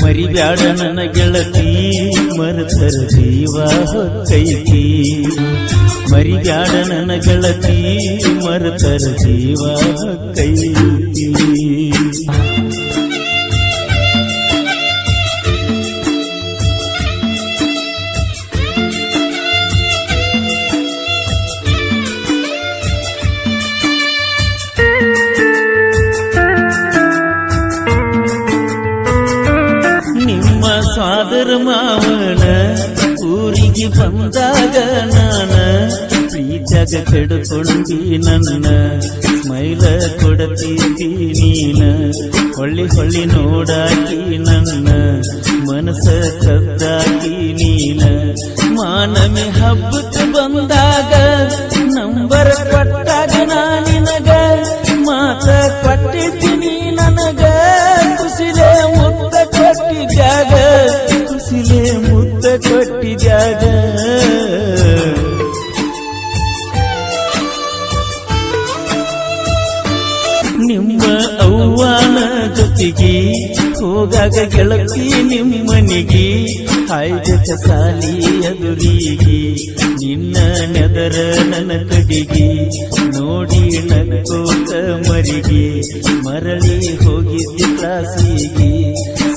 ಮರಿಬ್ಯಾಡ ನನ್ನ ಗೆಳತಿ ಮರೆತರ ಜೀವ ಹೊಕ್ಕೈತಿ ಮರಿಬ್ಯಾಡ ನನ್ನ ಗೆಳತಿ ಮರೆತರ ಜೀವ ಹೊಕ್ಕೈತಿ ಸಾದರ ಮಾವನ ಊರಿಗೆ ಬಂದಾಗ ನಾನ ಪ್ರೀತ್ಯಾಗ ಕೆಡುಕೊಂಡಿ ನನ್ನ ಸ್ಮೈಲ ಕೊಡತೀತಿ ನೀನ ಹೊಳ್ಳಿ ಹೊಳ್ಳಿ ನೋಡಾಕಿ ನನ್ನ ಮನಸ ಕದ್ದಾಕಿ ನೀನ ಮಾನಮಿ ಹಬ್ಬಕ್ಕೆ ಬಂದಾಗ ನಂಬರ್ ಕೊಟ್ಟಾಗ ನಾನಿನಗ ಮಾತ ಕೊಟ್ಟಿದ್ದೀನಿ ನನಗ ಕುಸಿಲೆ ಮುತ್ತ ಕೊಟ್ಟಿದ್ಯಾಗ ಕುಸಿಲೆ ಮುತ್ತ ಕೊಟ್ಟಿದ್ಯಾಗ ನಿಮ್ಮ ಅವ್ವನ ಜೊತೆಗೆ ಹೋಗಾಗ ಗೆಳತಿ ನಿಮ್ಮನಿಗೆ ಹಾಯ್ದ ಸಾಲಿ ಎದುರಿಗೆ ನಿನ್ನ ನೆದರ ನನ್ನ ಕಡಿಗೆ ನೋಡಿ ನಕ್ಕೋತ ಮರಿಗೆ ಮರಳಿ ಹೋಗಿದ್ದ ಕ್ಲಾಸಿಗೆ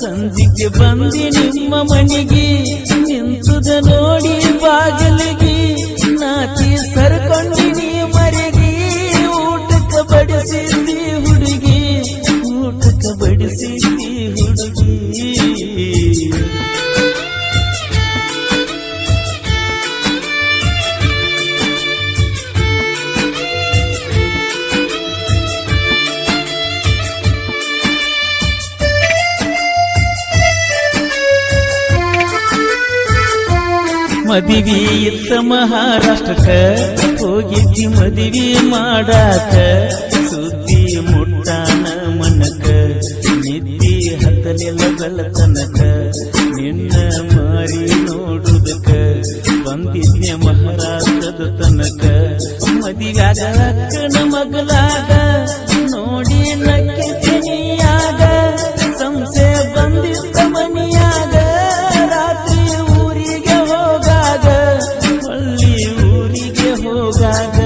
ಸಂಜಿಗೆ ಬಂದಿ ನಿಮ್ಮ ಮನೆಗೆ ನಿಂತುದ ನೋಡಿ ಬಾಗಿಲಿಗೆ ನಾಚಿ ಸರ್ಕೊಂಡಿನಿ ಮರಿಗೆ ಊಟಕ್ಕೆ ಬಡಿಸಿದ್ದಿ ಹುಡುಗಿ ಊಟಕ್ಕೆ ಬಡಿಸಿದ್ದಿ ಹುಡುಗಿ ಮದಿವಿ ಇತ್ತ ಮಹಾರಾಷ್ಟ್ರಕ್ಕ ಹೋಗಿದ್ದಿ ಮದಿವಿ ಮಾಡಾಕ ಸುದ್ದಿ ಮುಟ್ಟಾನ ಮನಕ ನಿದ್ದಿ ಹತ್ತಲಿಲ್ಲ ಬೆಳತನಕ ನಿನ್ನ ಮಾರಿ ನೋಡುದಕ್ಕ ಬಂದಿದ್ಯ ಮಹಾರಾಷ್ಟ್ರದ ತನಕ ಮದಿಗಾಗ ಅಕ್ಕನ ಮಗಲಾಗ ನೋಡಿ ನಕ್ಕಿನಿಯಾಗ ಸಂಶಯ ಬಂದಿದ್ದ ಮನಿಯಾಗ ರಾತ್ರಿ ಊರಿಗೆ ಹೋಗಾಗ ಹಳ್ಳಿ ಊರಿಗೆ ಹೋಗಾಗ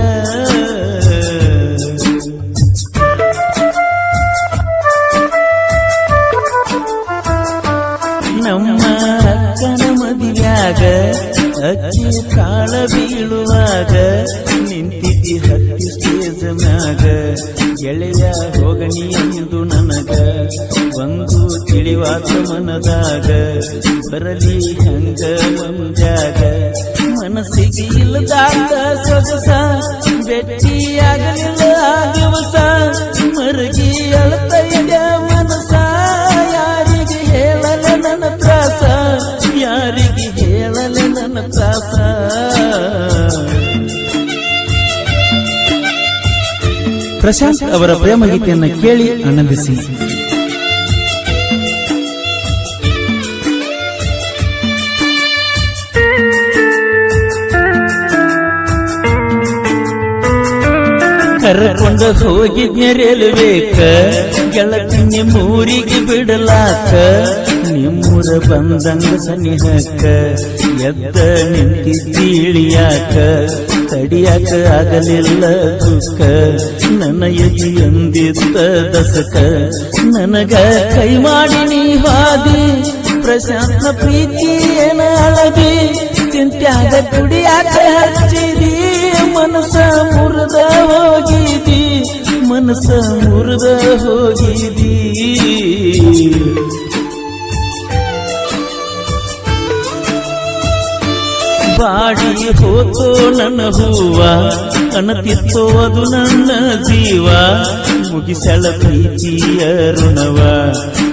ನಮ್ಮ ಅಕ್ಕನ ಮದಿಯಾಗ ಅಕ್ಕಿ ಕಾಳ ಬೀಳುವಾಗ ನಿಂತಿದ್ದಿ ಹತ್ತಿ ಸ್ಟೇಜ್ ಮ್ಯಾಗ ಗೆಳೆಯ ಹೋಗನಿ ಎಂದು ನನಗ ಒಂದು ತಿಳಿವಾತ ಮನದಾಗ ಬರಲಿ ಹಂಗ ಮಂಜಾಗ ಮನಸ್ಸಿಗೆ ಇಲ್ಲದಾದ ಸೊಗಸ ಭೇಟಿಯಾಗಲಿಲ್ಲ ದಿವಸ ಮರಗಿ ಅಳತೈದ ಮನಸ ಯಾರಿಗೆ ಹೇಳಲ ನನ್ನ ತ್ರಾಸ ಯಾರಿಗೆ ಹೇಳಲ ನನ್ನ ತ್ರಾಸ ಪ್ರಶಾಂತ್ ಅವರ ಪ್ರೇಮ ಗೀತೆಯನ್ನು ಕೇಳಿ ಆನಂದಿಸಿ. ಕರ್ಕೊಂಡು ಹೋಗಿದ್ನ ರೈಲ್ವೇಕ ಗೆಳತಿನ ಮೂರಿಗೆ ಬಿಡಲಾಕ ನಿಮ್ಮೂರ ಬಂದಂಗ ಸನಿಹಕ್ಕ ಎದ್ದ ನಿಂತಿದ್ದೀಳಿಯಾಕ ತಡಿಯಾಕ ಆಗಲಿಲ್ಲ ದುಃಖ ನನ್ನ ಎದಿ ಅಂದಿದ್ದ ದಸಕ ನನಗ ಕೈ ಮಾಡಿ ನೀ ಹಾದಿ ಪ್ರಶಾಂತ ಪ್ರೀತಿ ಏನ ಅಳದಿ ಚಿಂತ್ಯಾಗ ಕುಡಿಯಾಕ ಹಚ್ಚಿದಿ ಮನಸ ಮುರಿದ ಹೋಗಿದಿ ಮನಸ ಮುರಿದ ಹೋಗಿದಿ ಬಾಡಿ ಹೋತೋ ನನ್ನ ಹೂವ ಅನತಿತ್ತೋ ಅದು ನನ್ನ ಜೀವ ಮುಗಿಸಳ ಪ್ರೀತಿಯ ಋಣವ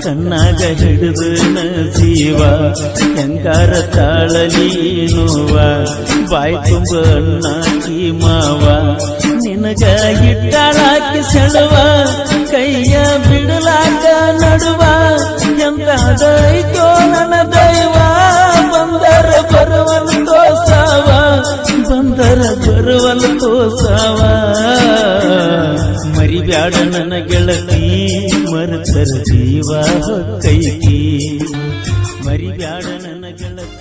ಕಣ್ಣಾಗ ಹಿಡಿದು ನ ಜೀವ ಹೆಂಗಾರ ತಾಳಲಿ ನೋವ ಬಾಯ್ ತುಂಬ ಅಣ್ಣಾಕಿ ಮಾವ ನಿನಗ ಇಟ್ಟಾಳಾಕಿ ಸೆಳವ ಕೈಯ ಬಿಡಲಾಕ ನಡುವ ಎಂತಾದೈತೋ ನನ್ನ ದೈವ ಬಂದರ ಬರುವಲು ತೋಸವ ಬಂದರ ಬರುವಲು ತೋಸವ ಮರಿಬ್ಯಾಡ ನನ್ನ ಗೆಳತಿ ಮರೆತರ ಜೀವ ಹೊಕ್ಕೈತಿ ಮರಿಬ್ಯಾಡ ನನ್ನ ಗೆಳತಿ